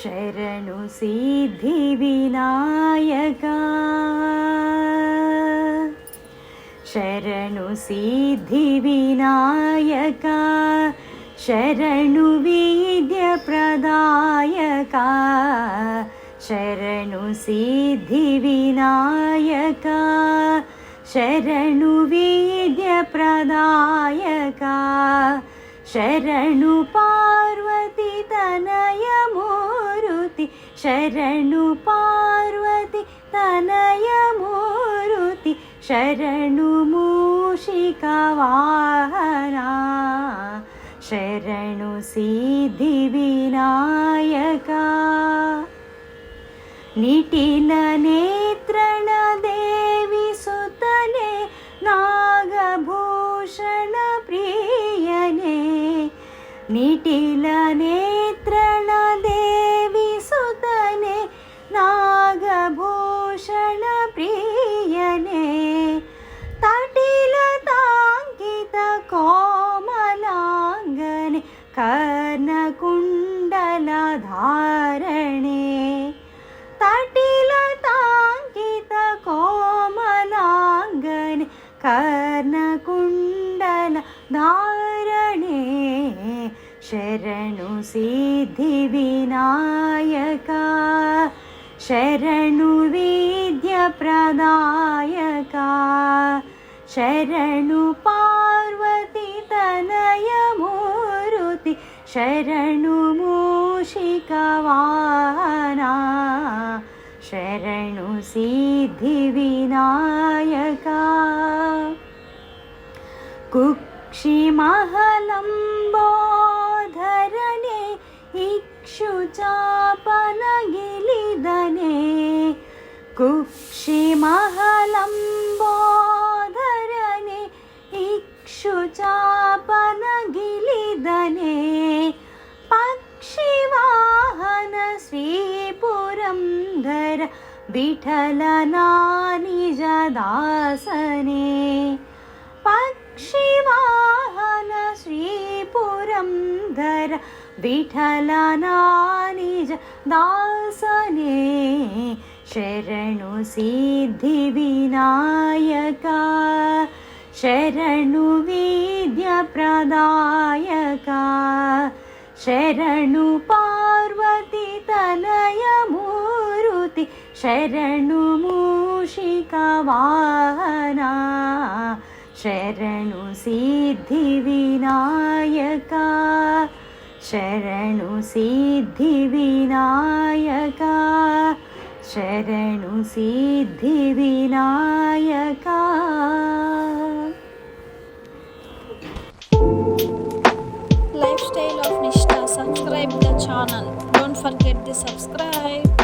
ಶರಣು ಸಿದ್ಧಿ ವಿನಾಯಕ ಶರಣು ಸಿದ್ಧಿ ವಿನಾಯಕ ಶರಣು ವಿದ್ಯ ಪ್ರದಾಯಕ ಶರಣು ಸಿದ್ಧಿ ವಿನಾಯಕ ಶರಣು ವಿದ್ಯ ಪ್ರದಾಯಕ ಶರಣು ಪಾರ್ವತಿ ತನಯ ಮೂರುತಿ ಶರಣು ಪಾರ್ವತಿ ತನಯ ಮೂರುತಿ ಶರಣು ಮೂಷಿಕ ವಾಹನ ಶರಣು ಸಿದ್ಧಿ ವಿನಾಯಕ ನಿಟಿಲ ನೇತ್ರಣ ದೇವಿ ಸುತನೆ ನಾಗಭೂಷಣ ಪ್ರಿಯನೇ ನಿಟಿಲ ನೇತ್ರಣ ದೇವಿ ಸುತನೆ ನಾಗಭೂಷಣ ಪ್ರಿಯನೇ ತಟಿಲ ತಾಂಕಿತ ಕೋಮಲಾಂಗನೆ ಕರ್ಣಕುಂಡಲ ಧಾರಣೆ ತಟಿಲ ತಾಂಕಿತ ಕೋಮಲಾಂಗನೆ ಕರ್ಣಕುಂಡಲ ಧಾರಣೆ ಶರಣು ಸಿದ್ಧಿ ವಿನಾಯಕ ಶರಣು ವಿದ್ಯ ಪ್ರದಾಯಕ ಶರಣು ಪಾರ್ವತಿ ತನಯ ಮೂರುತಿ ಶರಣು ಮೂಷಿಕ ವಾಹನ ಶರಣು ಸಿದ್ಧಿ ವಿನಾಯಕ ಕುಕ್ಷಿ ಮಹಲಂಬೋಧರನೆ ಇಕ್ಷುಚಾಪನ ಗಿಲಿದನೆ ಕುಕ್ಷಿ ಮಹಲಂಬೋಧರನೆ ಇಕ್ಷುಚಾಪನ ಗಿಲಿದನೆ ಪಕ್ಷಿವಾಹನ ಶ್ರೀ ಪುರಂದರ ವಿಠಲನ ನಿಜ ದಾಸನೆ ಪಕ್ಷಿವಾಹನ ಶ್ರೀ ಪುರಂದರ ವಿಠಲನ ನಿಜ ದಾಸನೆ ಶರಣು ಸಿದ್ಧಿ ವಿನಾಯಕ ಶರಣು ವಿದ್ಯ ಪ್ರದಾಯಕ ಶರಣು ಪಾರ್ವತಿ ತನಯ ಮೂರುತಿ ಶರಣು ಮೂಷಿಕ ವಾಹನ ಶರಣು ಸಿದ್ಧಿ ವಿನಾಯಕ ಶರಣು ಸಿದ್ಧಿ ವಿನಾಯಕ ಶರಣು ಸಿದ್ಧಿ Vinayaka. Lifestyle of Nishtha. Subscribe the channel. Don't forget to subscribe.